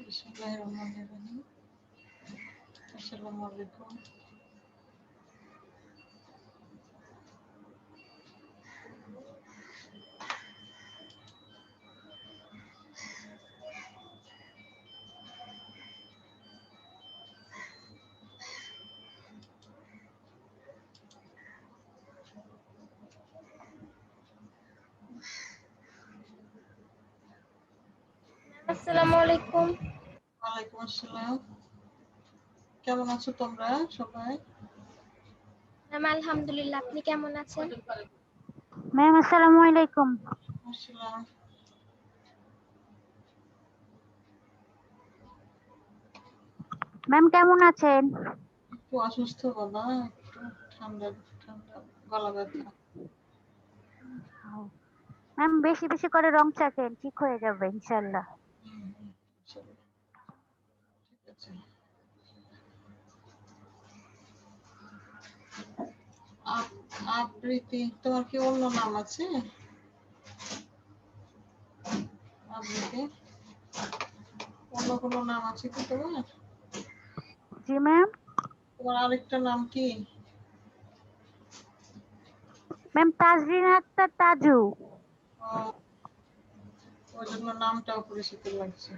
বিসমিল্লাহিররহমানিররহিম। আসসালামু আলাইকুম। আসসালামু আলাইকুম। ওয়ালাইকুম আসসালাম। কেমন আছো তোমরা সবাই? ম্যাম আলহামদুলিল্লাহ, আপনি কেমন আছেন? ম্যাম আসসালামু আলাইকুম। আসসালাম। ম্যাম কেমন আছেন? একটু অসুস্থ বাবা, একটু ঠান্ডা ঠান্ডা গলা ব্যথা। ম্যাম বেশি বেশি করে রং চা খেন, ঠিক হয়ে যাবে ইনশাআল্লাহ। চলো, ঠিক আছে। আবৃত্তি, তোমার কি অন্য নাম আছে? আবৃত্তি, অন্য কোনো নাম আছে কি তোমার? জি ম্যাম। তোমার আরেকটা নাম কি? ম্যাম তাজরিন আক্তার তাজু। ওই জন্য নামটাও পরিচিত লাগছে।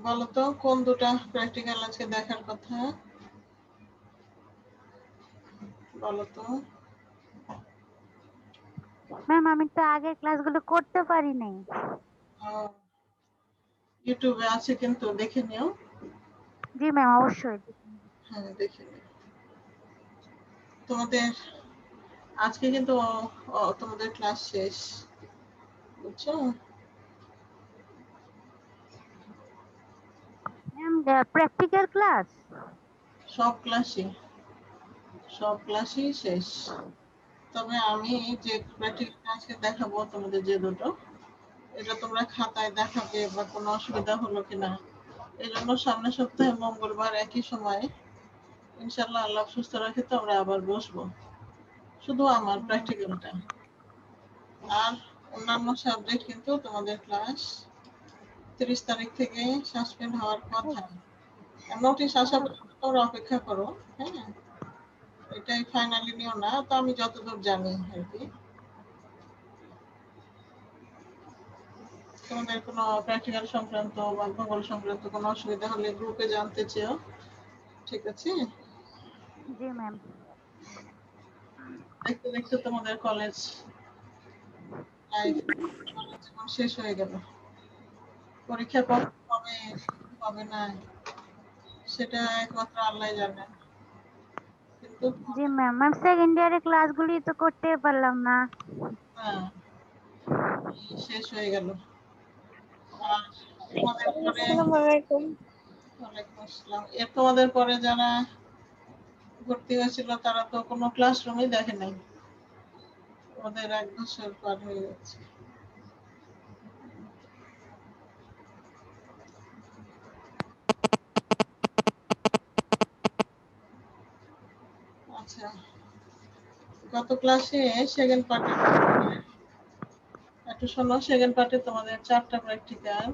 বলো তো কোন দুটা প্র্যাকটিক্যাল আজকে দেখার কথা? বলো তো। ম্যাম আমি তো আগের ক্লাসগুলো করতে পারি নাই। ইউটিউবে আছে কিন্তু দেখে নিও। জি ম্যাম অবশ্যই। হ্যাঁ দেখে নিও। তোমাদের আজকে কিন্তু তোমাদের ক্লাস শেষ, বুঝছো? Ma'am practical class? সব ক্লাসই শেষ। তবে আমি যে প্র্যাকটিক্যাল আজকে দেখাবো তোমাদের যে দুটো, এটা তোমরা খাতায় দেখাবে বা কোনো অসুবিধা হলো কিনা, এই জন্য সামনের সপ্তাহে মঙ্গলবার একই সময়ে ইনশাল্লাহ আল্লাহ সুস্থ রাখে তো আমরা আবার বসবো, শুধু আমার প্র্যাকটিক্যালটা। আর অন্যান্য সাবজেক্ট কিন্তু তোমাদের ক্লাস 30 তারিখ থেকে সাসপেন্ড হওয়ার কথা। নোটিশ আসা পর্যন্ত তোমরা অপেক্ষা করো। হ্যাঁ, এটাই ফাইনালি নিও না, তো আমি যতদূর জানি আর কি। তোমাদের কোনো প্র্যাকটিক্যাল সংক্রান্ত বা ভূগোল সংক্রান্ত কোনো অসুবিধা হলে গ্রুপে জানতে চেও, ঠিক আছে? জি ম্যাম। দেখতে দেখতে তোমাদের কলেজ লাইফ, কলেজ জীবন শেষ হয়ে গেল। পরীক্ষা কখন হবে হবে না সেটা একমাত্র আল্লাহ জানেন, কিন্তু জি ম্যাম। ম্যাম সেকেন্ড ইয়ারের ক্লাসগুলি তো করতে পারলাম না। হ্যাঁ, শেষ হয়ে গেল। আর তোমাদের পরে আসসালামু আলাইকুম। ওয়ালাইকুম আসসালাম। তোমাদের পরে যারা ভর্তি হয়েছিল তারা তো কোনো ক্লাসরুমই দেখে নাই, ওদের 1 বছর পার হয়ে যাচ্ছে। আচ্ছা, গত ক্লাসে সেকেন্ড পার্টে একটু শোনো। সেকেন্ড পার্টে তোমাদের 4টা প্র্যাকটিক্যাল,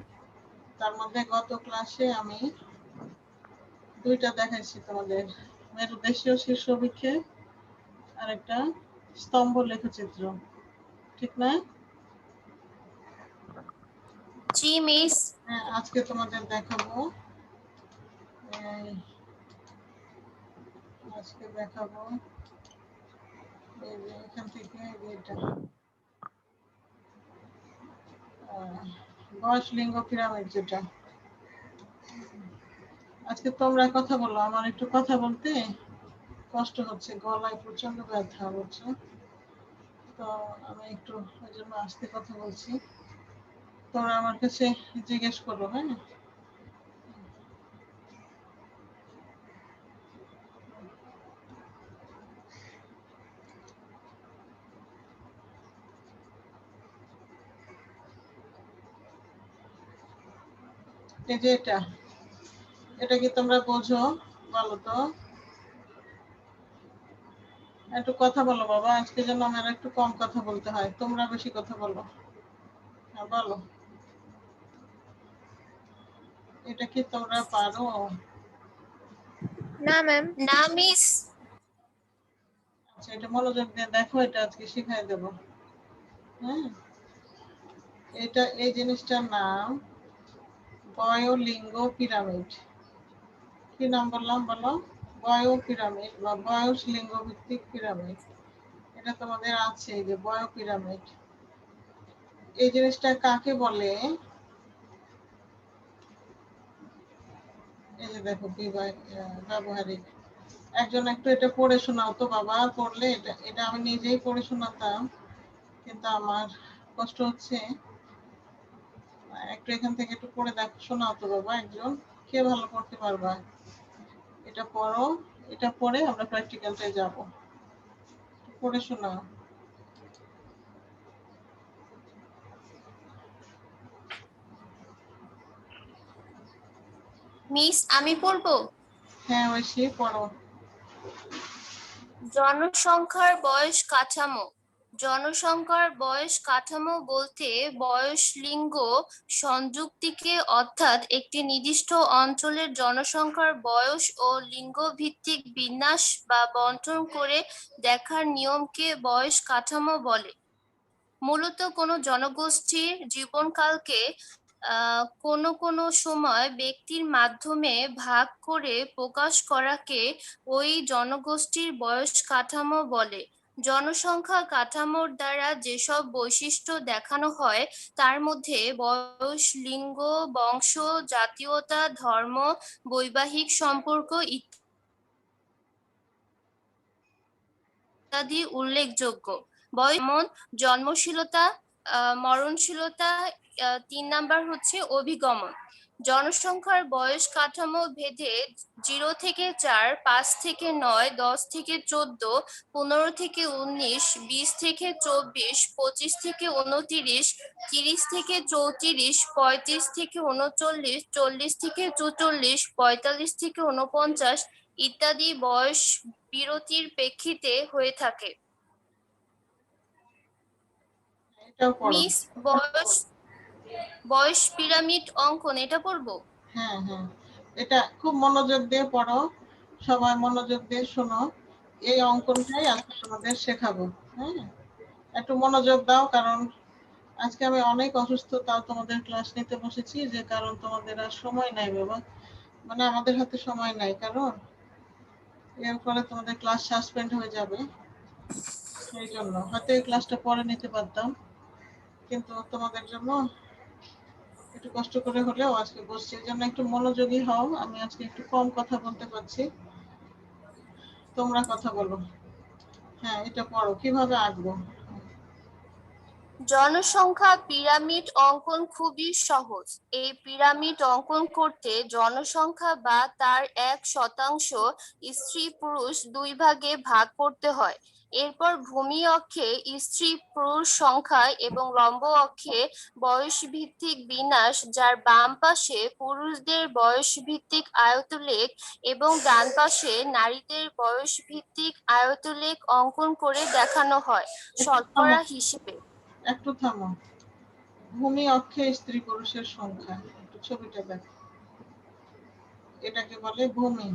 তার মধ্যে গত ক্লাসে আমি 2টা দেখাইছি তোমাদের, মেরুদেশীয় শীর্ষ বিক্ষেপ আর একটা স্তম্ভ লেখচিত্র, ঠিক না? জি মিস। হ্যাঁ, আজকে তোমাদের দেখাবো আজকে দেখাবো এই যে এখান থেকে এটা বয়স লিঙ্গ পিরামিড যেটা। আজকে তোমরা কথা বলো, আমার একটু কথা বলতে কষ্ট হচ্ছে, গলায় প্রচন্ড ব্যথা হচ্ছে, তো আমি একটু ওই জন্য আস্তে কথা বলছি। তোমরা আমার কাছে জিজ্ঞেস করো। হ্যাঁ, এই যে এটা কি তোমরা বোঝো? বলো তো। একটু কথা বলো বাবা, আজকে যেন আমার একটু কম কথা বলতে হয়, তোমরা বেশি কথা বলো। হ্যাঁ বলো, এটা কি তোমরা পারো? না ম্যাম। না মিস। আচ্ছা, এটা মনোযোগ দিয়ে দেখো, এটা আজকে শিখাই দেবো। হ্যাঁ, এটা এই জিনিসটার নাম বয়োলিঙ্গ পিরামিড। কি নাম বললাম বলো? বয়ো পিরামিড বা বয়স লিঙ্গ ভিত্তিক পিরামিড। এটা তোমাদের আছে, এই যে বয়ো পিরামিড। এই জিনিসটা কাকে বলে? এই যে দেখো ব্যবহারিক। একজন একটু এটা পড়ে শোনাও তো বাবা, পড়লে এটা এটা আমি নিজেই পড়ে শোনাতাম, কিন্তু আমার কষ্ট হচ্ছে। একটু এখান থেকে একটু পড়ে দেখো, শোনাও তো বাবা একজন, কে ভালো পড়তে পারবা? এটা পড়ো, এটা পড়ে আমরা প্র্যাকটিক্যালটায় যাব। পড়ে শোনাও। মিস আমি পড়বো। হ্যাঁ ঐশী পড়ো। জনসংখ্যার বয়স কাঠামো। জনসংখ্যার বয়স কাঠামো বলতে বয়স লিঙ্গ সংযুক্তিকে অর্থাৎ একটি নির্দিষ্ট অঞ্চলের জনসংখ্যার বয়স ও লিঙ্গ ভিত্তিক বিন্যাস বা বন্টন করে দেখার নিয়মকে বয়স কাঠামো বলে। মূলত কোনো জনগোষ্ঠীর জীবনকালকে কোনো সময় ব্যক্তির মাধ্যমে ভাগ করে প্রকাশ করাকে ওই জনগোষ্ঠীর বয়স কাঠামো বলে। জনসংখ্যা কাঠামোর দ্বারা যেসব বৈশিষ্ট্য দেখানো হয় তার মধ্যে বয়স, লিঙ্গ, বংশ, জাতীয়তা, ধর্ম, বৈবাহিক সম্পর্ক ইত্যাদি উল্লেখযোগ্য। বয়স যেমন জন্মশীলতা, মরণশীলতা, 3 নাম্বার হচ্ছে অভিগমন। জনসংখ্যার বয়স কাঠামো ভেদে 0 থেকে 4, 5 থেকে 9, 10 থেকে 14, 15 থেকে 19, 20 থেকে 24, 25 থেকে 29, 30 থেকে 34, 35 থেকে 39, 40 থেকে 44, 45 থেকে 49 ইত্যাদি বয়স বিরতির প্রেক্ষিতে হয়ে থাকে। এটাও পড়ো। মিস বয়স পিরামিড অঙ্কন এটা পড়বো? হ্যাঁ হ্যাঁ, এটা খুব মনোযোগ দিয়ে পড়ো, সবাই মনোযোগ দিয়ে শোনো। এই অঙ্কনটাই আজকে তোমাদের শেখাবো। হ্যাঁ, একটু মনোযোগ দাও, কারণ আজকে আমি অনেক অসুস্থ, তাও তোমাদের ক্লাস নিতে বসেছি, যে কারণ তোমাদের আর সময় নাই বাবা, মানে আমাদের হাতে সময় নাই, কারণ এর ফলে তোমাদের ক্লাস সাসপেন্ড হয়ে যাবে। সেই জন্য হয়তো এই ক্লাসটা পরে নিতে পারতাম, কিন্তু তোমাদের জন্য একটু কষ্ট করে হলেও আজকে বসছি। এই জন্য একটু মনোযোগী হও, আমি আজকে একটু কম কথা বলতে পারছি, তোমরা কথা বলো। হ্যাঁ, এটা পড়ো, কিভাবে আঁকবো। জনসংখ্যা পিরামিড অঙ্কন খুবই সহজ। এই পিরামিড অঙ্কন করতে জনসংখ্যা বা তার 1% স্ত্রী পুরুষ 2 ভাগে ভাগ করতে হয়। এরপর ভূমি অক্ষে স্ত্রী পুরুষ সংখ্যা এবং লম্ব অক্ষে বয়স ভিত্তিক বিন্যাস, যার বাম পাশে পুরুষদের বয়স ভিত্তিক আয়তলেখ এবং ডান পাশে নারীদের বয়স ভিত্তিক আয়তলেখ অঙ্কন করে দেখানো হয় শতকরা হিসেবে। একটু থামো। ভূমি অক্ষে স্ত্রী পুরুষের সংখ্যা, একটু ছবিটা দেখো। এটাকে বলে ভূমি।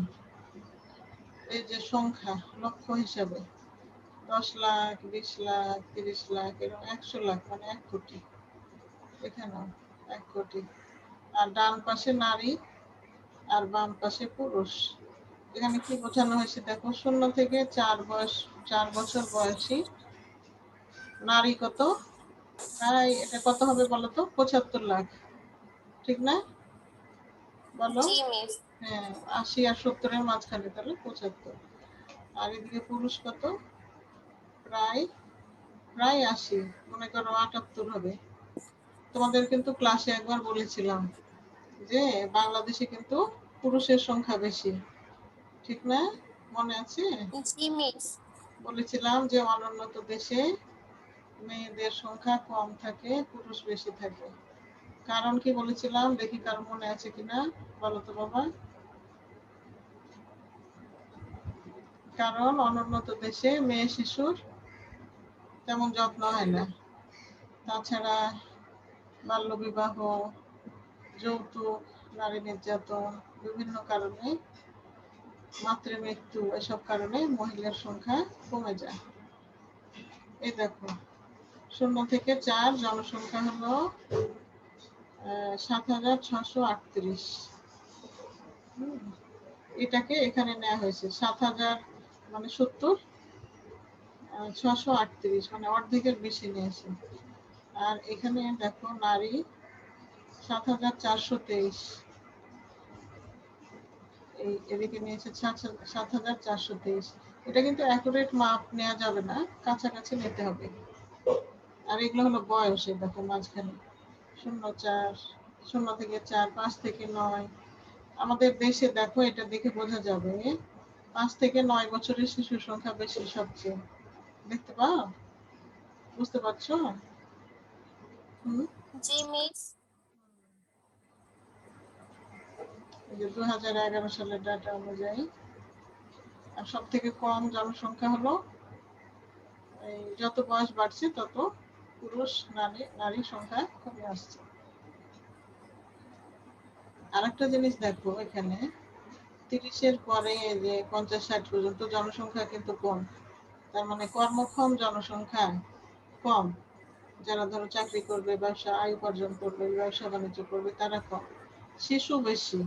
এই যে সংখ্যা লক্ষ্য হিসাবে 10 লাখ, 20 লাখ, 30 লাখ, এরকম 100 লাখ, মানে 1 কোটি। এখানে 1 কোটি। আর ডান পাশে নারী আর বাম পাশে পুরুষ। এখানে কি বোঝানো হয়েছে দেখো, 0 থেকে 4 বছর বয়সী নারী কত, এটা কত হবে বলো তো? 75 লাখ, ঠিক না? বলো। জি মিস। হ্যাঁ, 80 আর 70 এর মাঝখানে, তাহলে 75। আর এদিকে পুরুষ কত? প্রায় প্রায় 80, মনে করো 78 হবে। তোমাদের কিন্তু ক্লাসে একবার বলেছিলাম যে বাংলাদেশে কিন্তু পুরুষের সংখ্যা বেশি, ঠিক না? মনে আছে? জি মিস। বলেছিলাম যে অনুন্নত দেশে মেয়েদের সংখ্যা কম থাকে, পুরুষ বেশি থাকে। কারণ কি বলেছিলাম, দেখি কার মনে আছে কিনা, বলো তো বাবা। কারণ অনুন্নত দেশে মেয়ে শিশুর তেমন যত্ন হয় না। তাছাড়া বাল্যবিবাহ, যৌতুক, নারী নির্যাতন, বিভিন্ন কারণে মাতৃমৃত্যু, এসব কারণে মহিলার সংখ্যা কমে যায়। এই দেখো 0 থেকে 4 জনসংখ্যা হলো 7,638। এটাকে এখানে নেওয়া হয়েছে 7,000 মানে 70, 638 মানে অর্ধেকের বেশি নিয়েছে। আর এখানে দেখো নারী 7,423, এই এদিকে নিয়েছে 7,423। এটা কিন্তু অ্যাকুরেট মাপ নেওয়া যাবে না, কাছাকাছি নিতে হবে। আর এগুলো হলো বয়স, এই দেখো মাঝখানে 0 থেকে 4, 5 থেকে 9। আমাদের দেশে দেখো এটা দেখে বোঝা যাবে 5 থেকে 9 বছরের শিশুর সংখ্যা বেশি সবচেয়ে। দেখতে পাও? বুঝতে পারছো? জি মিস। এই যে 2011 সালের ডাটা অনুযায়ী। আর সব থেকে কম জনসংখ্যা হলো, এই যত বয়স বাড়ছে তত পুরুষ নারী সংখ্যা কমে আসছে। আরেকটা জিনিস দেখো, এখানে 30-এর পরে যে 50-60 পর্যন্ত জনসংখ্যা কিন্তু কম। তার মানে কর্মক্ষম জনসংখ্যা কম। যারা ধরো চাকরি করবে, ব্যবসা আয় উপার্জন করবে, ব্যবসা বাণিজ্য করবে, তারা কম। শিশু বেশি।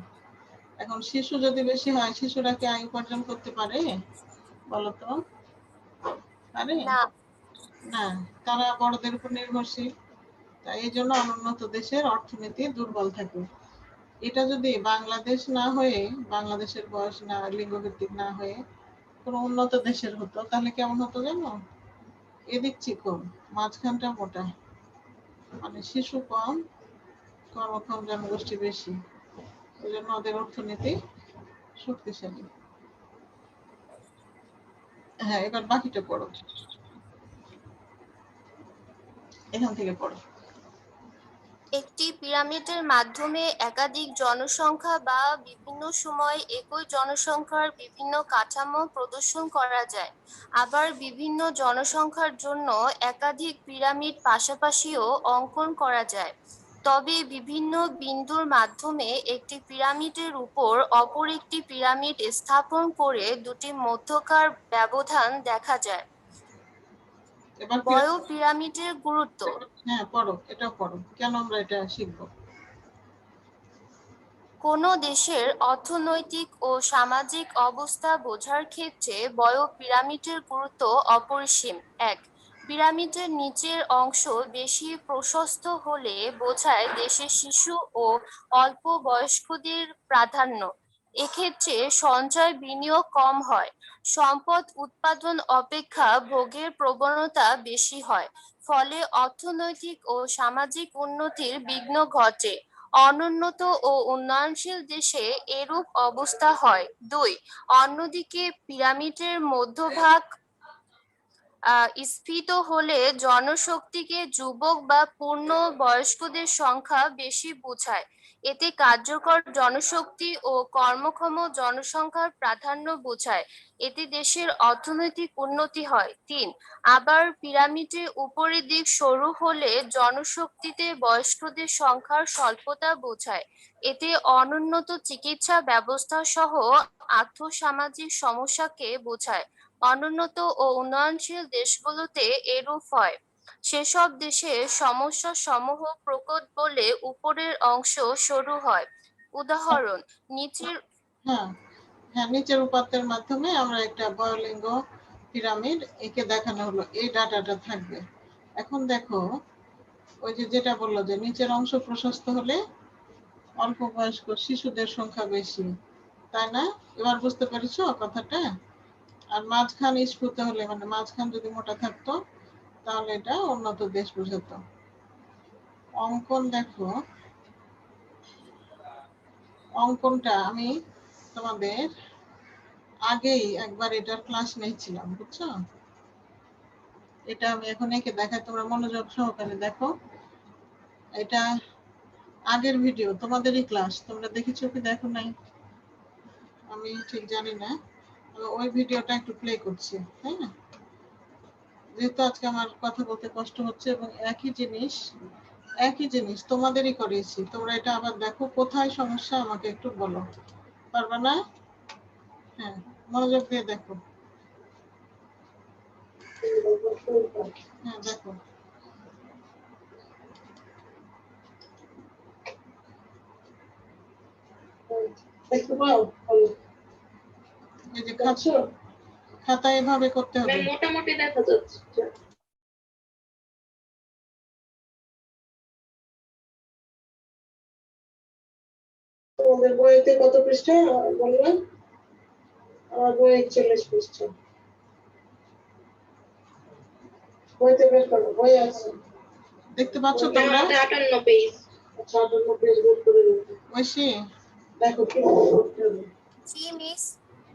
এখন শিশু যদি বেশি হয়, শিশুরা কি আয় উপার্জন করতে পারে বলতো? পারে না। না, তারা বড়দের উপর নির্ভরশীল। তাই এই জন্য অনুন্নত দেশের অর্থনীতি দুর্বল থাকে। এটা যদি বাংলাদেশ না হয়ে, বাংলাদেশের বয়স না লিঙ্গভিত্তিক না হয়ে কোনো উন্নত দেশের হতো, তাহলে কেমন হতো জানো? এদিক চিকন, মাঝখানটা মোটা, মানে শিশু কম, কর্মক্ষম জনগোষ্ঠী বেশি। এই জন্য ওদের অর্থনীতি শক্তিশালী। হ্যাঁ, এবার বাকিটা পড়ো, এখান থেকে পড়ো। একটি পিরামিডের মাধ্যমে একাধিক জনসংখ্যা বা বিভিন্ন সময় একই জনসংখ্যার বিভিন্ন কাঠামো প্রদর্শন করা যায়। আবার বিভিন্ন জনসংখ্যার জন্য একাধিক পিরামিড পাশাপাশিও অঙ্কন করা যায়। তবে বিভিন্ন বিন্দুর মাধ্যমে একটি পিরামিডের উপর অপর একটি পিরামিড স্থাপন করে দুটি মধ্যকার ব্যবধান দেখা যায়। এবার বয় পিরামিডের গুরুত্ব। হ্যাঁ পড়ো, এটা পড়ো, কেন আমরা এটা শিখবো। কোনো দেশের অর্থনৈতিক ও সামাজিক অবস্থা বোঝার ক্ষেত্রে বয় পিরামিডের গুরুত্ব অপরিসীম। 1, পিরামিডের নিচের অংশ বেশি প্রশস্ত হলে বোঝায় দেশের শিশু ও অল্প বয়স্কদের প্রাধান্য। এক্ষেত্রে সঞ্চয় বিনিয়োগ কম হয়, সম্পদ উৎপাদন অপেক্ষা ভোগের প্রবণতা বেশি হয়, ফলে অর্থনৈতিক ও সামাজিক উন্নতির বিঘ্ন ঘটে। অনুন্নত ও উন্নয়নশীল দেশে এরূপ অবস্থা হয়। 2, অন্যদিকে পিরামিডের মধ্যভাগ স্ফীত হলে জনশক্তিকে যুবক বা পূর্ণ বয়স্কদের সংখ্যা বেশি বোঝায়। এতে কার্যকর জনশক্তি ও কর্মক্ষম জনসংখ্যার প্রাধান্য বোঝায়। এতে দেশের অর্থনৈতিক উন্নতি হয়। 3, আবার পিরামিডের উপরের দিক সরু হলে জনশক্তিতে বয়স্কদের সংখ্যার স্বল্পতা বোঝায়। এতে অনুন্নত চিকিৎসা ব্যবস্থা সহ আর্থসামাজিক সমস্যাকে বোঝায়। অনুন্নত ও উন্নয়নশীল দেশগুলোতে এরূপ হয়। সেসব দেশে সমস্যা সমূহ প্রকট বলে উপরের অংশ সরু হয়। উদাহরণ, নিচের হ্যাঁ হ্যাঁ, নিচের উপাত্তের মাধ্যমে আমরা একটা বয়লিঙ্গ পিরামিড একে দেখানো হলো, এই ডাটাটা থাকবে। এখন দেখো, ওই যে যেটা বললো যে নিচের অংশ প্রশস্ত হলে অল্প বয়স্ক শিশুদের সংখ্যা বেশি, তাই না? এবার বুঝতে পেরেছো কথাটা? আর মাঝখান স্ফুত হলে, মানে মাঝখান যদি মোটা থাকতো, তাহলে এটা উন্নত দেশ বোঝাতো। অঙ্কন দেখো, অঙ্কনটা আমি তোমাদের আগেই একবার এটার ক্লাস নিয়েছিলাম, বুঝছো? এটা আমি এখন একে দেখাই, তোমরা মনোযোগ সহকারে দেখো। এটা আগের ভিডিও, তোমাদেরই ক্লাস, তোমরা দেখেছো কি দেখো নাই আমি ঠিক জানি না। ওই ভিডিওটা একটু প্লে করছি। হ্যাঁ, যেহেতু আজকে আমার কথা বলতে কষ্ট হচ্ছে এবং একই জিনিস তোমাদেরই করিয়েছি, তোমরা এটা আবার দেখো কোথায় সমস্যা আমাকে একটু বলো, পারবে না? হ্যাঁ, মনোযোগ দিয়ে দেখো। হ্যাঁ দেখো, দেখতে পাও? এই যে খাতা এভাবে করতে হবে। মোটামুটি দেখা যাচ্ছে। তোমাদের বইতে কত পৃষ্ঠা বললাম? আমার বই 41 পৃষ্ঠা। বইতে বের করো, বই আছে। দেখতে পাচ্ছ তোমরা? 58 পেজ। আচ্ছা, 58 পেজ বের করে নিতে। ঐশী, দেখো কি করতে হবে। জি মিস।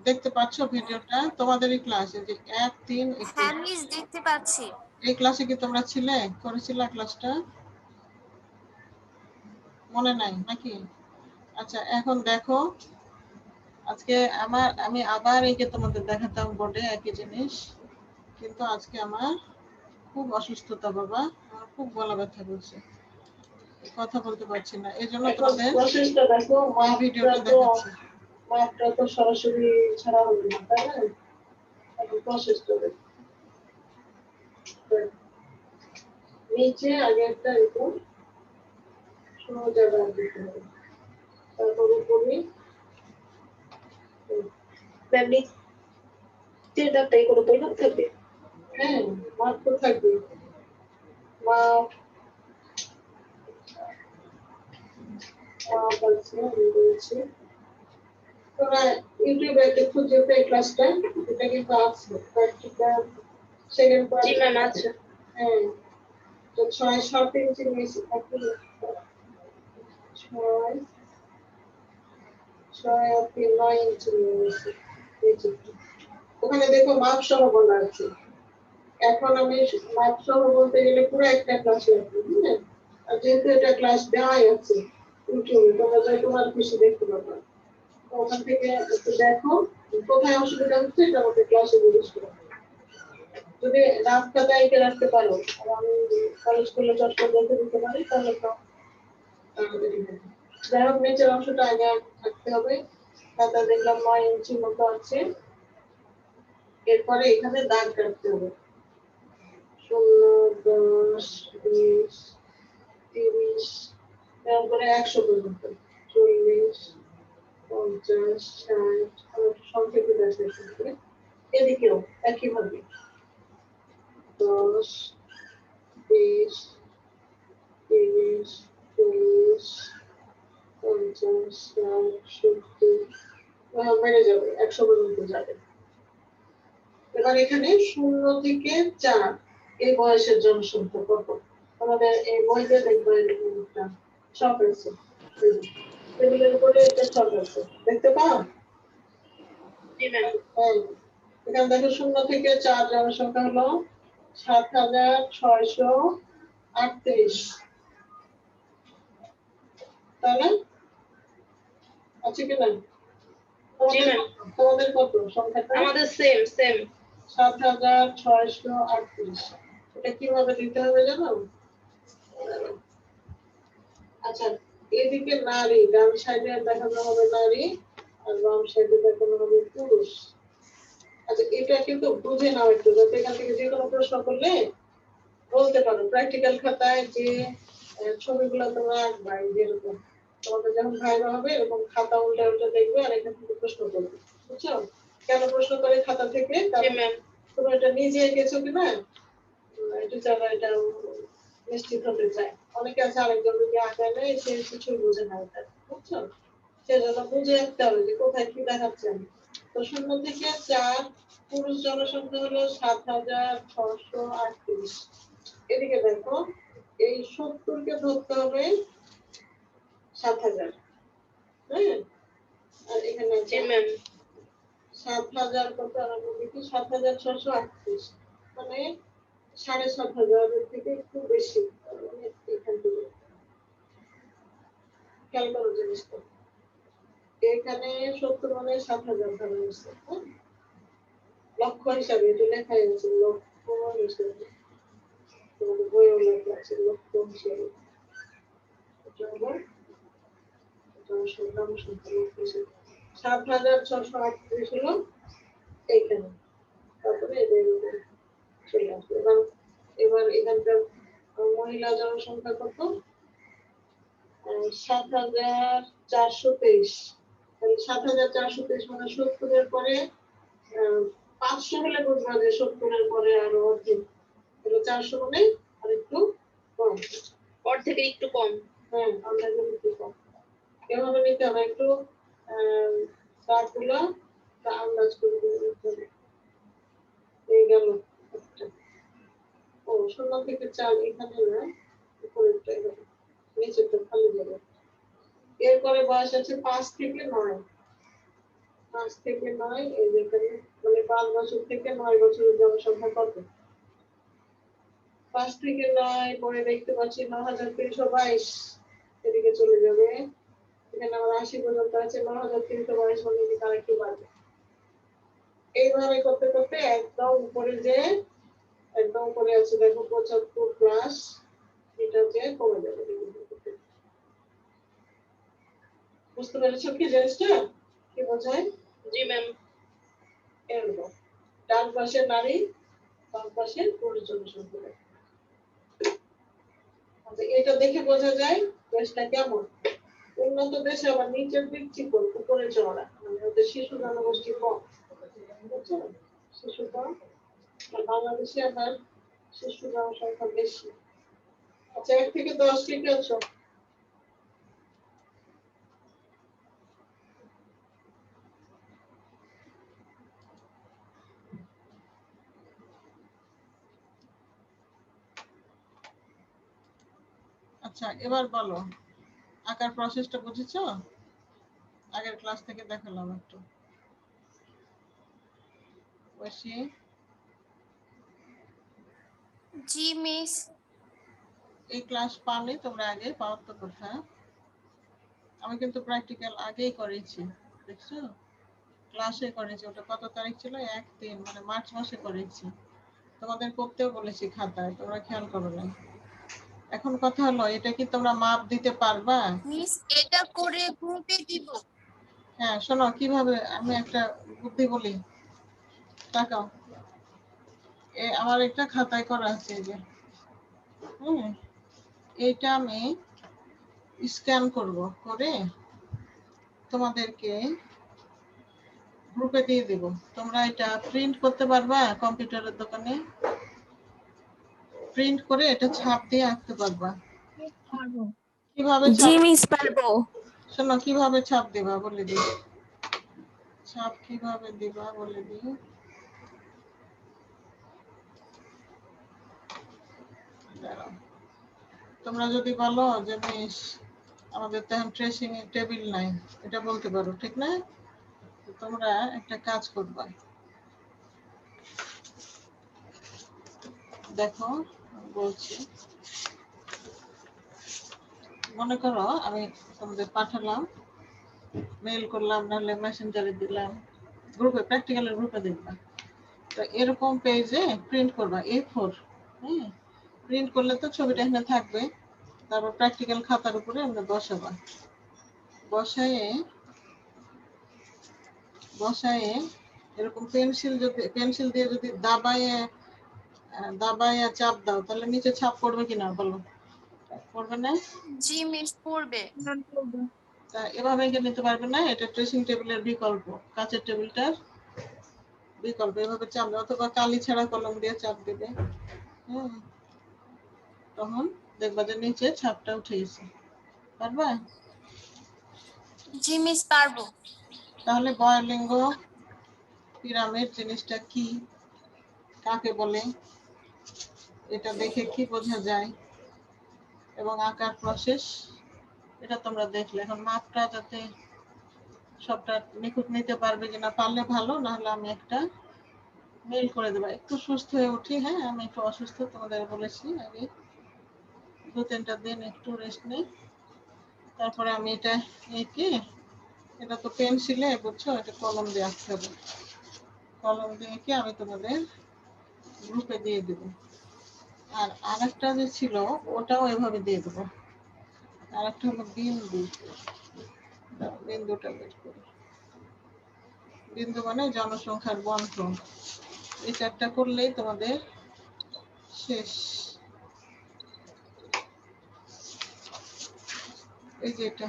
দেখতে পাচ্ছ ভিডিওটা? তোমাদেরই ক্লাসে যে 1, 3, 21। হ্যাঁ মিস, দেখতে পাচ্ছি। এই ক্লাসে কি তোমরা ছিলে? করেছিলা ক্লাসটা? মনে নাই নাকি? আচ্ছা, এখন দেখো, আজকে আমি আবার এই যে তোমাদের দেখাতাম বোর্ডে একই জিনিস, কিন্তু আজকে আমার খুব অসুস্থতা বাবা, আমার খুব গলা ব্যথা করছে, কথা বলতে পারছি না, এই জন্য তোমাদের প্রসেসটা দেখো, ভিডিওটা দেখাচ্ছি। মাপটা তো সরাসরি ছাড়া হবে না, তাই না? এখন প্রসেসটা দেখো। নিচে আগে একটা এরকম সোজা দাগ দিতে হবে, তারপর উপরে নিচের দাগটাই কোনো পরিমাপ থাকবে। হ্যাঁ, মাপ তো থাকবে। মাপ আছে, আমি বলছি। তোমরা ইউটিউবে একটা খুঁজে পেয়ে ক্লাসটা, এটা কিন্তু আছে প্র্যাকটিক্যাল সেকেন্ড পার্ট। জি ম্যাম, আছে। হ্যাঁ, তো 6-7 ইঞ্চি নিয়েছি, 6-9 ইঞ্চি নিয়েছি। ওখানে দেখো মাপ সহ বলা আছে। এখন আমি মাপ সহ বলতে গেলে পুরো একটা ক্লাস লাগবে, বুঝলেন? আর যেহেতু এটা ক্লাস দেওয়াই আছে ইউটিউবে, তোমরা যাই তোমার খুশি দেখতে পারবে। ওখান থেকে একটু দেখো কোথায় অসুবিধা হচ্ছে, এটা আমাকে ক্লাসে জিজ্ঞেস করো। যদি রাস্তাটা এঁকে রাখতে পারো, আর আমি কলেজ করলে চশমা বলতে দিতে পারি, তাহলে তো তাড়াতাড়ি হবে। যাই হোক, নিচের অংশটা আগে থাকতে হবে। খাতা দেখলাম 9 ইঞ্চি মতো আছে। এরপরে এখানে দাগ কাটতে হবে 16, 10, 20, 30, এরকম করে 100 পর্যন্ত, 40, 50, 60, সংক্ষেপে দেখাচ্ছে। এদিকেও একইভাবে 10, 20, 30, 40, 50, 60, 70, বেড়ে যাবে, 100 পর্যন্ত যাবে। এবার এখানে 0 থেকে 4 এই বয়সের জনসংখ্যা কত? আমাদের এই বইতে দেখবো এরকম একটা ছক আছে, টেবিলের উপরে একটা ছক আছে, দেখতে পাও? জি ম্যাম। হ্যাঁ, এখানে দেখো 0 থেকে 4 জনসংখ্যা হলো 7638, তাই না? আছে কিনা? তোমাদের কত সংখ্যাটা? আমাদের সেম 7638। এটা কিভাবে দিতে হবে জানো? আচ্ছা, এদিকে নারী, ডান সাইডে দেখানো হবে নারী, আর বাম সাইডে দেখানো হবে পুরুষ। আচ্ছা, এটা কিন্তু বুঝে নাও একটু, যাতে এখান থেকে যে কোনো প্রশ্ন করলে বলতে পারো। প্র্যাকটিক্যাল খাতায় যে ছবিগুলো তোমরা আঁকবা, যেরকম তোমাদের যখন ভাইবা হবে, এরকম খাতা উল্টে উল্টে দেখবে আর এখান থেকে প্রশ্ন করবে, বুঝছো? কেন প্রশ্ন করে খাতা থেকে? কারণ তুমি এটা নিজে এঁকেছো কিনা এটা যারা এটা নিশ্চিত হতে চায়। অনেকে আছে আরেকজন যদি আঁকায় নেয়, সে কিছুই বুঝে না এটা, বুঝছো? সেজন্য বুঝে আঁকতে হবে যে কোথায় কি দেখাচ্ছেন। তো 0 থেকে 4 পুরুষ জনসংখ্যা হলো 7638। এদিকে দেখো, এই 70 কে ধরতে হবে 7000, হ্যাঁ? আর এখানে 7000 কত? আমরা দেখি 7638, মানে 7500 থেকে একটু বেশি, মানে এখান থেকে খেয়াল করো জিনিসটা। এখানে 70 মানে 7000 ধরা হয়েছে, হ্যাঁ? লক্ষ্য হিসাবে এটা লেখাই আছে, লক্ষ্য হিসাবে তোমাদের বইয়েও লেখা আছে লক্ষ্য হিসাবে। এটা হলো জনসংখ্যা লক্ষ্য হিসাবে 7,638 হলো এইখানে। তারপরে এদের চলে আসবে। এবার এখানকার মহিলা জনসংখ্যা কত? 7,423। তাহলে 7,423 মানে 70-এর পরে 500 হলে বুঝবা যে 70-এর পরে আরো অর্ধেক। তাহলে 400 মানে আর একটু কম, অর্ধেকের একটু কম। হ্যাঁ, অর্ধেকের একটু কম। এভাবে নিতে হবে একটু দাগগুলো আন্দাজ করে নিতে হবে। এই গেল একটা। ও 0 থেকে 4 এখানে না, উপরেরটা এখানে, নিচেরটা খালি যাবে। এরপরে বয়স আছে 5 থেকে 9। 5 থেকে 9 এই যেখানে মানে 5 বছর থেকে 9 বছরের জনসংখ্যা কত? 5 থেকে 9 পরে দেখতে পাচ্ছি 9,322। এদিকে চলে যাবে। এখানে আমার 80 পর্যন্ত আছে, 9,322 মানে এদিকে আরেকটু বাড়বে। এইভাবে করতে করতে একদম উপরে যে একদম উপরে আছে দেখো 75 প্লাস, এটা যে কমে যাবে। বুঝতে পেরেছো কি জিনিসটা কি বোঝায়? জি ম্যাম। এরকম ডান পাশে নারী, বাম পাশে পুরুষ জনসংখ্যা। আচ্ছা, এটা দেখে বোঝা যায় দেশটা কেমন। উন্নত দেশে আবার নিচের দিক চিকন, উপরে চওড়া, মানে ওদের শিশু জনগোষ্ঠী কম। বুঝছো? শিশু কম, আর বাংলাদেশে আবার শিশু জনসংখ্যা বেশি। আচ্ছা, 1 থেকে 10 ঠিক আছে? আচ্ছা, এবার বলো আঁকার প্রসেসটা বুঝেছো? আগের ক্লাস থেকে দেখালাম একটু। বসি জি মিস। এই ক্লাস পাওনি তোমরা, আগে পাওয়ার তো কথা। আমি কিন্তু প্র্যাকটিক্যাল আগেই করেছি, দেখছো? ক্লাসে করেছি। ওটা কত তারিখ ছিল? 1-3 মানে মার্চ মাসে করেছি। তোমাদের করতেও বলেছি খাতায়, তোমরা খেয়াল করো না। এখন কথা হলো, এটা কি তোমরা মাপ দিতে পারবা? মিস এটা করে গ্রুপে দিব। হ্যাঁ, শোনো কিভাবে আমি একটা বুদ্ধি বলি, তাকাও। আমার একটা খাতায় করা আছে এই যে, এইটা আমি স্ক্যান করব, করে তোমাদেরকে গ্রুপে দিয়ে দেব। তোমরা এটা প্রিন্ট করতে পারবা কম্পিউটারের দোকানে, প্রিন্ট করে এটা ছাপ দিয়ে আঁকতে পারবা। কিভাবে জি ছাপ? মিস পারবো। শোনো কিভাবে ছাপ দিবা বলে দিই। ছাপ কিভাবে দিবা বলে দিই। দাঁড়াও। তোমরা যদি বলো যে মিস আমাদের তো এখন ট্রেসিং এর টেবিল নাই, এটা বলতে পারো, ঠিক না? তোমরা একটা কাজ করবা, দেখো বলছি। মনে করো আমি তোমাদের পাঠালাম, মেইল করলাম, নাহলে মেসেঞ্জারে দিলাম, গ্রুপে, প্র্যাকটিক্যালের গ্রুপে দেখবা। তো এরকম পেজে প্রিন্ট করবা A4। হ্যাঁ, প্রিন্ট করলে তো ছবিটা এখানে থাকবে। তারপর প্র্যাকটিক্যাল খাতার উপরে আমরা বসাবা। বসায়ে এরকম পেন্সিল দিয়ে যদি দাবায়ে চাপ দাও, তাহলে নিচে ছাপ পড়বে কিনা বলো? পড়বে না? জি মিস পড়বে। তা এভাবে নিতে পারবে না, এটা ট্রেসিং টেবিলের বিকল্প, কাঁচের টেবিলটার বিকল্প। এভাবে চাপ দাও, অথবা কালি ছাড়া কলম দিয়ে চাপ দেবে। তখন দেখবা যে নিচে ছাপটা উঠে গেছে। পারবা? জি মিস পারবো। তাহলে বয়লিঙ্গ পিরামিড জিনিসটা কি, কাকে বলে, এটা দেখে কি বোঝা যায়, এবং আঁকার প্রসেস এটা তোমরা দেখলে। এখন মাপটা যাতে সবটা নিখুঁত নিতে পারবে কিনা, পারলে ভালো, না হলে আমি একটা মেইল করে দেবো। একটু সুস্থ হয়ে উঠি, হ্যাঁ আমি একটু অসুস্থ, তোমাদের বলেছি আগে। 2-3টা দিন একটু রেস্ট নেই, তারপরে আমি এটা এঁকে, এটা তো পেন্সিলে বুঝছো, এটা কলম দিয়ে আঁকতে হবে। কলম দিয়ে কি আমি তোমাদের গ্রুপে দিয়ে দেব। আর আরেকটা যে ছিল ওটাও এভাবে দিয়ে দেবো। আরেকটা হলো বিন্দু। বিন্দুটা বের করি। বিন্দু মানে জনসংখ্যার বন্টন। এই চারটা করলেই তোমাদের শেষ। এই যে এটা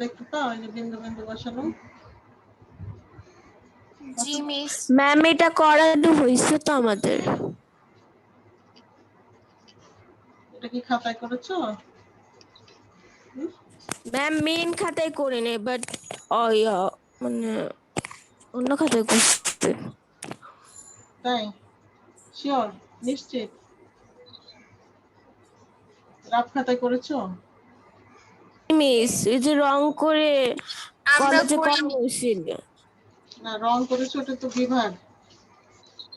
দেখতে পাও, এই যে বিন্দু বিন্দু বসানো। জি মিস। ম্যাম এটা করানো হয়েছে তো আমাদের। এটা কি খাতায় করেছো? ম্যাম মেইন খাতায় করে নেই, বাট মানে অন্য খাতায় করতে। তাই? শিওর? নিশ্চিত? রাফ খাতায় করেছো? মিস এই যে রং করে আমরা কলেজে করা করিনি। হয়েছিল। না, রং করেছো ওটা তো বিভাগ,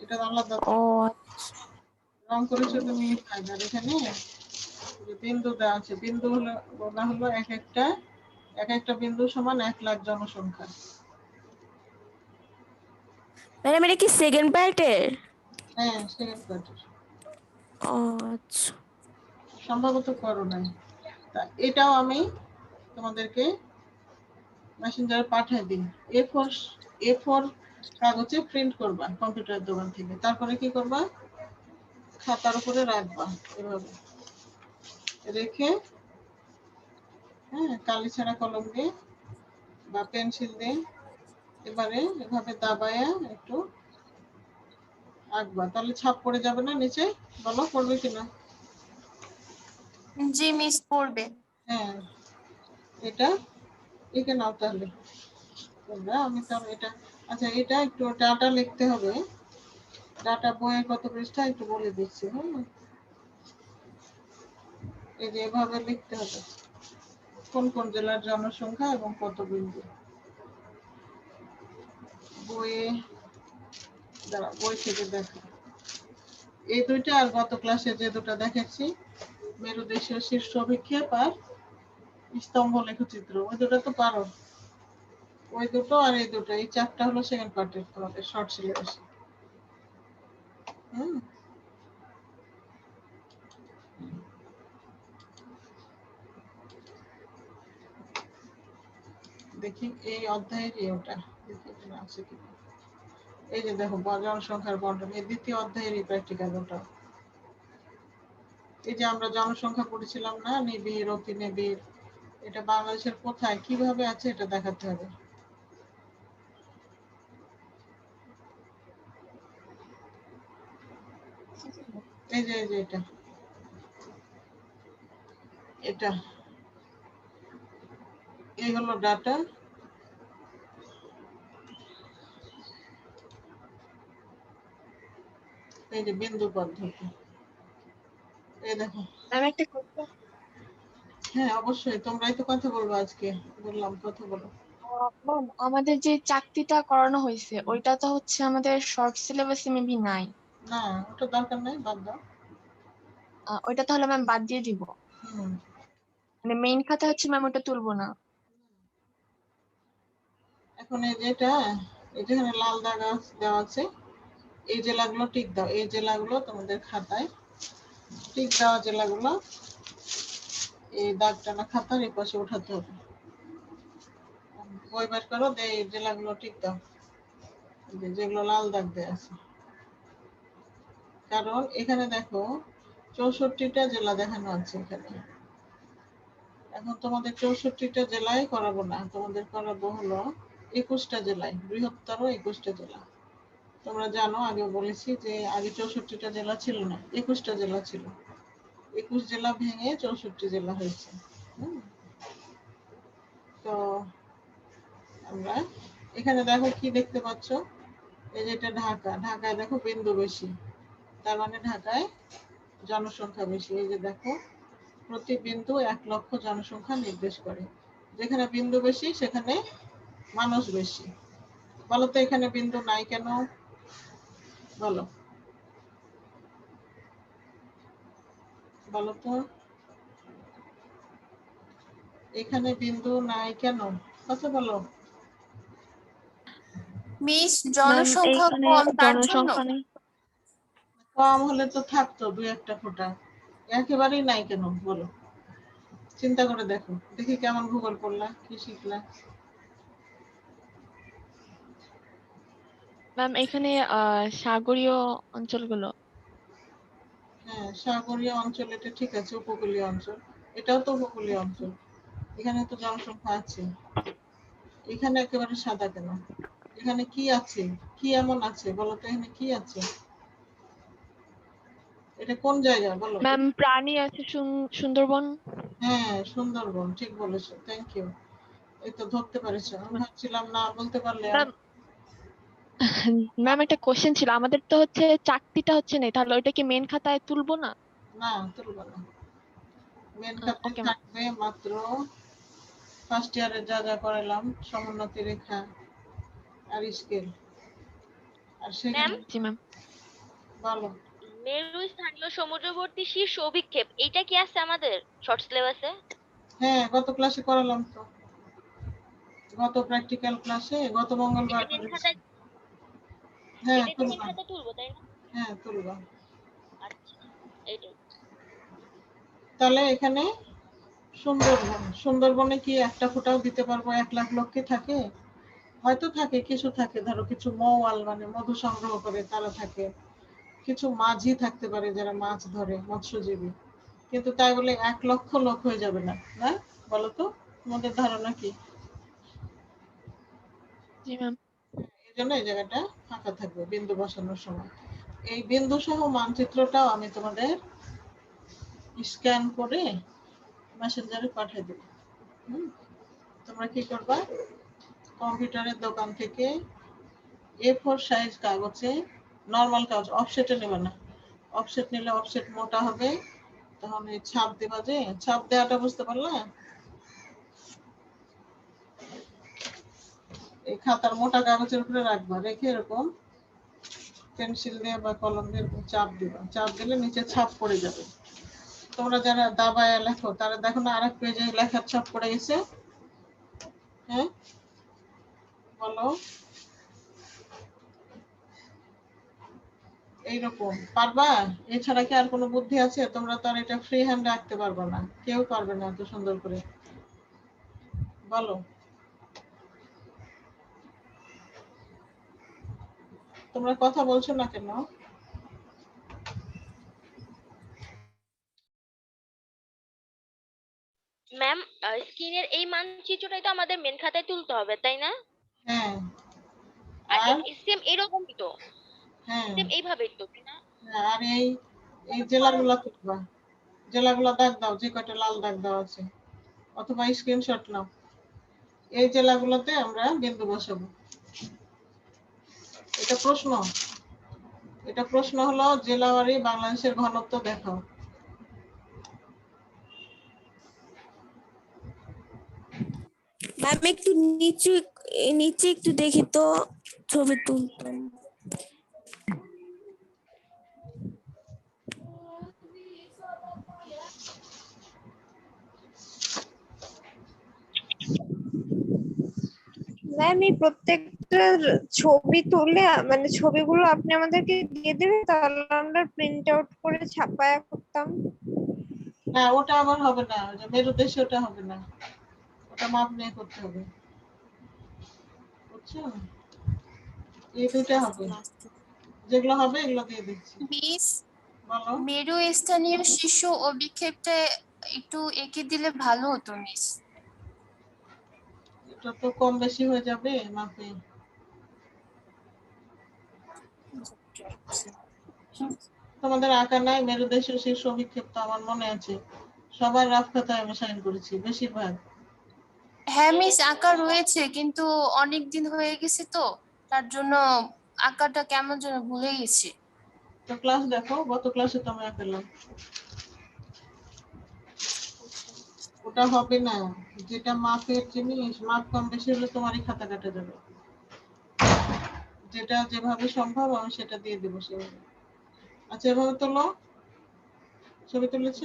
এটা আলাদা তো। ও রং করেছো ওটা বিভাগ। আর এখানে যে বিন্দু দেওয়া আছে, বিন্দু হলো বলা হলো এক একটা বিন্দু সমান 1,00,000 জনসংখ্যা। ম্যাডাম এটা কি সেকেন্ড পার্টের? হ্যাঁ, সেকেন্ড কোয়ার্টার। ও আচ্ছা। সম্ভবত করো নাই। তা এটাও আমি তোমাদেরকে মেসেঞ্জারে পাঠিয়ে দিই। A4 কাগজে প্রিন্ট করবা কম্পিউটারের দোকান থেকে। তারপরে কি করবা, খাতার উপরে রাখবা এভাবে রেখে, হ্যাঁ, কালি ছাড়া কলম দিয়ে বা পেন্সিল দিয়ে এবারে এভাবে দাবায়া একটু আঁকবা। তাহলে ছাপ পড়ে যাবে না নিচে? বলো পড়বে কিনা? জি মিস পড়বে। হ্যাঁ, এটা এঁকে নাও তাহলে তোমরা। আমি তো এটা, আচ্ছা এটা একটু ডাটা লিখতে হবে। ডাটা বইয়ে কত পৃষ্ঠা একটু বলে দিচ্ছি। হ্যাঁ, এই যে এভাবে লিখতে হবে কোন কোন জেলার জনসংখ্যা এবং কত বিন্দু। বইয়ে দাঁড়া, বই থেকে দেখো। এই দুইটা আর গত ক্লাসে যে দুটো দেখেছি, মেরুদেশীয় শীর্ষ অভিক্ষেপ আর স্তম্ভ লেখচিত্র, ওই দুটো তো পারো। ওই দুটো আর এই দুটো, এই চারটা হলো সেকেন্ড পার্টের তোমাদের শর্ট সিলেবাস। হুম, দেখি এই অধ্যায়েরই ওটা, দেখি এখানে আছে কিনা। এই যে দেখো জনসংখ্যার বন্টন, এই দ্বিতীয় অধ্যায়েরই প্র্যাকটিক্যাল ওটা। এই যে আমরা জনসংখ্যা পড়েছিলাম না, নিবিড় অতি নিবিড়, এটা বাংলাদেশের কোথায় কিভাবে আছে এটা দেখাতে হবে। এই যে এটা এটা এই হলো ডাটা। এই যে বিন্দু পদ্ধতি, এই দেখো। আমি একটা কথা, হ্যাঁ অবশ্যই, তোমরাই তো কথা বলবো আজকে, বললাম কথা বলো। ম্যাম আমাদের যে চাকরিটা করানো হয়েছে ওইটা তো হচ্ছে আমাদের শর্ট সিলেবাসে মেবি নাই। না, ওটা দরকার নেই, বাদ দাও। ওইটা তাহলে ম্যাম বাদ দিয়ে দিব। হুম, মানে মেইন খাতা হচ্ছে ম্যাম ওটা তুলবো না। এখন এই যেটা, এই যেখানে লাল দাগ দেওয়া আছে, এই জেলাগুলো টিক দাও। এই জেলাগুলো তোমাদের খাতায় টিক দেওয়া জেলাগুলো এই দাগ টানা খাতার এই পাশে উঠাতে হবে। বই বের করো, এই জেলাগুলো টিক দাও, যেগুলো লাল দাগ দেওয়া আছে। কারণ এখানে দেখো 64টা জেলা দেখানো আছে এখানে। এখন তোমাদের 64টা জেলায় করাবো না, তোমাদের করাবো হলো 21টা জেলায়, বৃহত্তর 21টা জেলা। তোমরা জানো, আগে বলেছি যে আগে 64টা জেলা ছিল না, 21টা জেলা ছিল। 21 জেলা ভেঙে 64 জেলা হয়েছে। তো আমরা এখানে দেখো কি দেখতে পাচ্ছ, এই যে এটা ঢাকা, ঢাকায় দেখো বিন্দু বেশি, তার মানে ঢাকায় জনসংখ্যা বেশি। এই যে দেখো প্রতি বিন্দু 1,00,000 জনসংখ্যা নির্দেশ করে। যেখানে বিন্দু বেশি সেখানে মানুষ বেশি। বলো তো এখানে বিন্দু নাই কেন? বলো বলো তো, এখানে বিন্দু নাই কেন? কথা বলো। মিস ম্যাম জনসংখ্যা এইখানে কম তার জন্য। জনসংখ্যা নেই। কম হলে তো থাকতো দুই একটা ফোঁটা, একেবারেই নাই কেন বলো? চিন্তা করে দেখো, দেখি কেমন ভূগোল পড়লা, কি শিখলা। ম্যাম এখানে সাগরীয় অঞ্চলগুলো। হ্যাঁ, সাগরীয় অঞ্চল এটা ঠিক আছে, উপকূলীয় অঞ্চল, এটাও তো উপকূলীয় অঞ্চল। এখানে তো জনসংখ্যা আছে। এখানে একেবারে সাদা কেন? এখানে কি আছে? কি এমন আছে বলো তো, এখানে কি আছে? এটা কোন জায়গা বলো? ম্যাম প্রাণী আছে সুন্দরবন। হ্যাঁ, সুন্দরবন, ঠিক বলেছো, থ্যাংক ইউ। এই তো ধরতে পেরেছো, আমি ভাবছিলাম না বলতে পারলে ম্যাম ম্যাম একটা কোশ্চেন ছিল, আমাদের তো হচ্ছে চাকতিটা হচ্ছে নেই, তাহলে ওইটা কি মেন খাতায় তুলবো না? না, তুলবো না। মেন খাতায় ওকে ম্যাম। থাকবে মাত্র ফার্স্ট ইয়ারে যা যা করালাম, সমোন্নতি রেখা আর স্কেল, আর ম্যাম, সেখানে জি ম্যাম। বলো। মেরু স্থানীয় সমুদ্রবর্তী শীর্ষ অভিক্ষেপ এইটা কি আছে আমাদের শর্ট সিলেবাসে? হ্যাঁ, গত ক্লাসে করালাম তো, গত প্র্যাকটিক্যাল ক্লাসে, গত মঙ্গলবার এটা মেন করেছি। খাতায়, হ্যাঁ, এটা তো মেন তুলবা। খাতায় তুলবো তাই না? হ্যাঁ, তুলবা। আচ্ছা, এইটাই। তাহলে এখানে সুন্দরবন, সুন্দরবনে কি একটা ফোঁটাও দিতে পারবো 1,00,000 লোক কি থাকে? হয়তো থাকে, কিছু থাকে, ধরো কিছু মৌয়াল মানে মধু সংগ্রহ করে তারা থাকে, কিছু মাঝি থাকতে পারে যারা মাছ ধরে, মৎস্যজীবী, কিন্তু তাই বলে 1,00,000 লোক হয়ে যাবে না, না? বলো তো, তোমাদের ধারণা কি? জি ম্যাম। এই জন্য এই জায়গাটা ফাঁকা থাকবে বিন্দু বসানোর সময়। এই বিন্দু সহ মানচিত্রটাও আমি তোমাদের স্ক্যান করে মেসেঞ্জারে পাঠিয়ে দেবো। তোমরা কি করবা, কম্পিউটারের দোকান থেকে A4 সাইজ কাগজে, নরমাল কাগজ, অফসেটে নেবে না, অফসেট নিলে অফসেট মোটা হবে, তখন এই ছাপ দেবা, যে ছাপ দেওয়াটা বুঝতে পারলা? এই খাতার মোটা কাগজের উপরে রাখবা, রেখে এরকম পেন্সিল দিয়ে বা কলম দিয়ে এরকম চাপ দিবা, চাপ দিলে নিচে ছাপ পড়ে যাবে। তোমরা যারা দাবায় লেখো তারা দেখো না আরেক পেজে লেখার ছাপ পড়ে গেছে। হ্যাঁ, বলো। এইরকম পারবা? এছাড়া কি আর কোনো বুদ্ধি আছে? তোমরা তো আর এটা ফ্রি হ্যান্ড রাখতে পারবে না, কেউ পারবে না এত সুন্দর করে, বলো। তোমরা কথা বলছো না কেন? ম্যাম, স্ক্রিনের এই মানচিত্রটাই তো আমাদের মেন খাতায় তুলতে হবে তাই না? হ্যাঁ, আর আর সেম এরকমই তো, হ্যাঁ, সেম এইভাবেই তো তাই না? আর এই এই জেলাগুলা তুলবা, জেলাগুলা দাগ দাও, যে কয়টা লাল দাগ দাও আছে, অথবা স্ক্রিনশট নাও। এই জেলাগুলোতে আমরা বিন্দু বসাবো। এটা প্রশ্ন, এটা প্রশ্ন হলো জেলাওয়ারি বাংলাদেশের ঘনত্ব দেখাও। ম্যাম একটু নিচে, নিচে একটু দেখি তো, ছবি তুলতাম। ম্যাম এই প্রত্যেকটার ছবি তুলে মানে ছবিগুলো আপনি আমাদেরকে দিয়ে দেবেন, তাহলে আমরা প্রিন্ট আউট করে ছাপায়া করতাম। না, ওটা আবার হবে না, ওই যে মেরুদেশে ওটা হবে না, ওটা মাপ নিয়ে করতে হবে, বুঝছো? এই দুইটা হবে, যেগুলো হবে এগুলো দিয়ে দিচ্ছি। মিস বলো। মেরু স্থানীয় শীর্ষ অভিক্ষেপটা একটু এঁকে দিলে ভালো হতো মিস। এটা তো কম বেশি হয়ে যাবে মাপে। তোমাদের আঁকা নাই মেরুদেশীয় শীর্ষ অভিক্ষেপ? তো আমার মনে আছে, সবার রাফ খাতায় আমি সাইন করেছি বেশিরভাগ। হ্যাঁ মিস, আঁকা রয়েছে কিন্তু অনেক দিন হয়ে গেছে তো, তার জন্য আঁকাটা কেমন যেন ভুলে গেছি। তো ক্লাস দেখো, গত ক্লাসে তো আমি আঁকালাম। ওটা হবে না, যেটা মাপের জিনিস, মাপ কম বেশি হলে তোমারই খাতা কাটা যাবে। যেটা যেভাবে সম্ভব আমি সেটা দিয়ে দেবো সেভাবে। আচ্ছা, এভাবে তোলো, ছবি তুলেছ?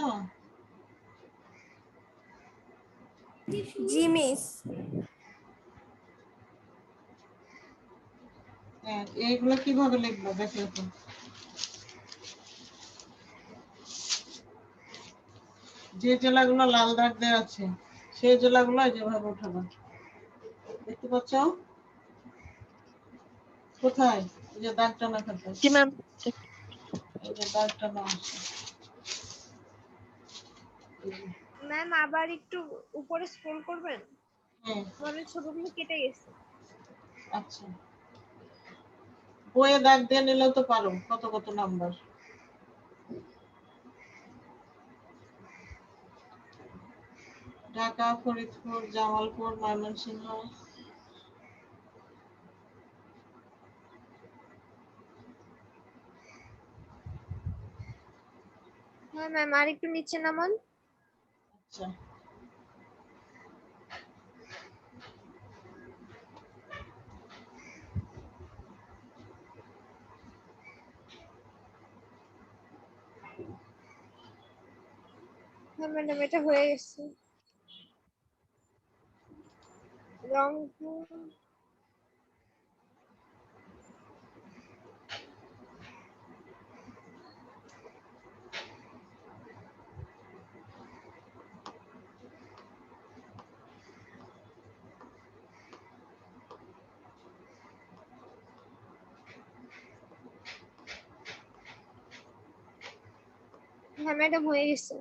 জি মিস। হ্যাঁ, এইগুলো কিভাবে লিখবো দেখো তো। যে জেলাগুলো লাল দাগ দেওয়া আছে সেই জেলাগুলো যেভাবে উঠাবো, দেখতে পাচ্ছ কোথায়? এই যে দাগ টানা খাতা, জি ম্যাম। এই যে দাগ টানা আছে। ম্যাম আবার একটু উপরে স্ক্রল করবেন, হ্যাঁ, আমাদের ছবিগুলো কেটে গেছে। আচ্ছা, বইয়ে দাগ দিয়ে নিলেও তো পারো কত কত নাম্বার। ঢাকা, ফরিদপুর, জামালপুর, ময়মনসিংহ। হ্যাঁ ম্যাম, আর একটু নিচে নামান। আচ্ছা, হ্যাঁ ম্যাডাম, এটা হয়ে গেছে। রংপুর, হ্যাঁ ম্যাডাম হয়ে গেছে।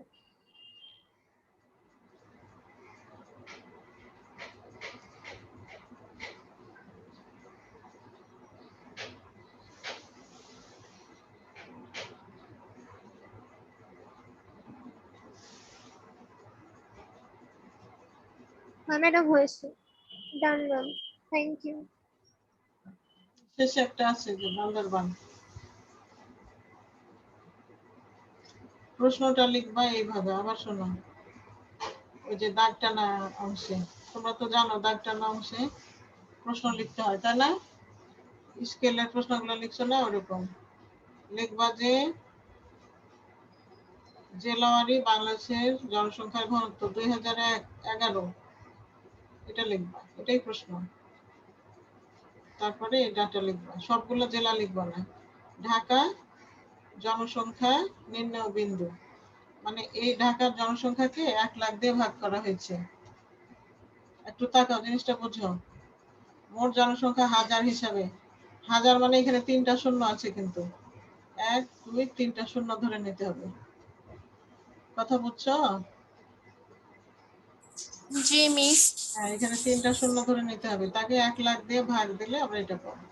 হ্যাঁ ম্যাডাম হয়েছে। ডান ম্যাম, থ্যাংক ইউ। শেষে একটা আছে যে বান্দরবান। প্রশ্নটা লিখবা এইভাবে, আবার শোনো। ওই যে দাগ টানা অংশে, তোমরা তো জানো দাগ টানা অংশে প্রশ্ন লিখতে হয়, তাই না? স্কেলের প্রশ্নগুলো লিখছো না, ওরকম লিখবা যে জেলাওয়ারি বাংলাদেশের জনসংখ্যার ঘনত্ব 2011, এটা লিখবা, এটাই প্রশ্ন। তারপরে এই ডাটা লিখবা, সবগুলো জেলা লিখবা না। ঢাকা জনসংখ্যা নির্ণয় বিন্দু, মানে এই ঢাকার জনসংখ্যাকে 1 লাখ দিয়ে ভাগ করা হয়েছে। একটু তাকাও, জিনিসটা বুঝো। মোট জনসংখ্যা হাজার হিসাবে, হাজার মানে এখানে 3টা শূন্য আছে, কিন্তু 1 2 3টা শূন্য ধরে নিতে হবে। কথা বুঝছো? জি মিস। হ্যাঁ, এখানে 3টা শূন্য ধরে নিতে হবে, তাকে 1 লাখ দিয়ে ভাগ দিলে আমরা এটা পাবো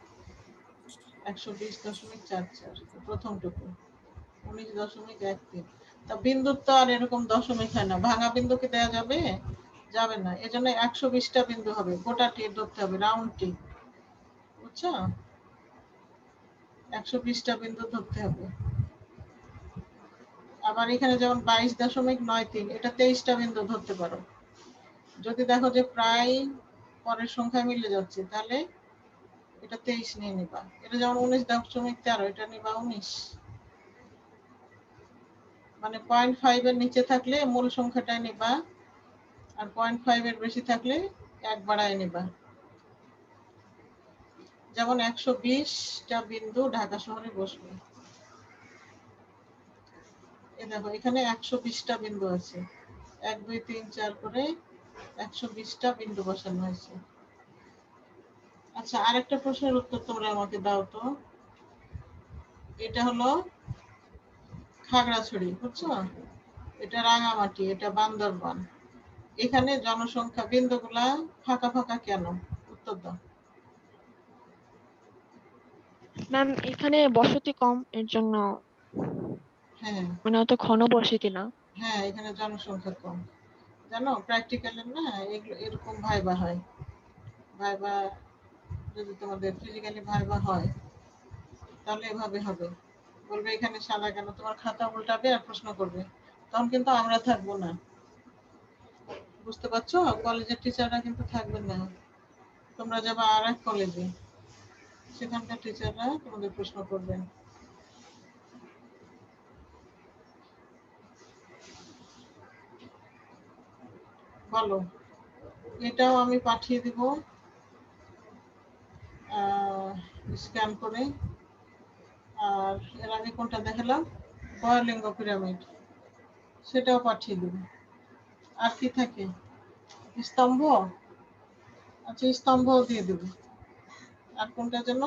120.44, প্রথমটুকু 19.13। তা বিন্দুর তো আর এরকম দশমিক হয় না, ভাঙা বিন্দু কি দেওয়া যাবে? যাবে না, এজন্য 120টা বিন্দু হবে, গোটাটি ধরতে হবে, রাউন্ডটি, বুঝছো? 120টা বিন্দু ধরতে হবে। আবার এখানে যেমন 22.93, এটা 23টা বিন্দু ধরতে পারো। যদি দেখো যে প্রায় পরের সংখ্যা মিলে যাচ্ছে, তাহলে এটা 23 নিয়ে নিবা। এটা যেমন 19.13, এটা নিবা 19। মানে 0.5 এর নিচে থাকলে মূল সংখ্যাটাই নিবা, আর 0.5 এর বেশি থাকলে 1 বাড়ায় নিবা। যেমন 120টা বিন্দু ঢাকা শহরে বসবে। এই দেখো এখানে 120টা বিন্দু আছে, 1 2 3 4 করে 120টা বিন্দু বসানো হয়েছে। আচ্ছা, আরেকটা প্রশ্নের উত্তর তোমরা আমাকে দাও তো। এটা হলো খাগড়াছড়ি, বুঝছো? এটা রাঙামাটি, এটা বান্দরবান। এখানে জনসংখ্যা বিন্দুগুলা ফাঁকা ফাঁকা কেন? উত্তর দাও। ম্যাম এখানে বসতি কম, এর জন্য। হ্যাঁ মানে অত ঘন বসতি না। হ্যাঁ, এখানে জনসংখ্যা কম। জানো প্র্যাকটিক্যালে না এগুলো এরকম ভাইবা হয়। ভাইবা যদি তোমাদের ফিজিক্যালি ভাইবা হয়, তাহলে এভাবে হবে। বলবে এখানে সাদা কেন, তোমার খাতা উল্টাবে আর প্রশ্ন করবে, তখন কিন্তু আমরা থাকবো না। বুঝতে পারছো? কলেজের টিচাররা কিন্তু থাকবেন না, তোমরা যাবে আর এক কলেজে, সেখানকার টিচাররা তোমাদের প্রশ্ন করবেন। বলো, এটাও আমি পাঠিয়ে দিব। স্ক্যান করে। আর এর আগে কোনটা দেখালাম, বয়লিঙ্গ পিরামিড, সেটাও পাঠিয়ে দেবো। আর কি থাকে, স্তম্ভ, আচ্ছা স্তম্ভও দিয়ে দেবো। আর কোনটা যেন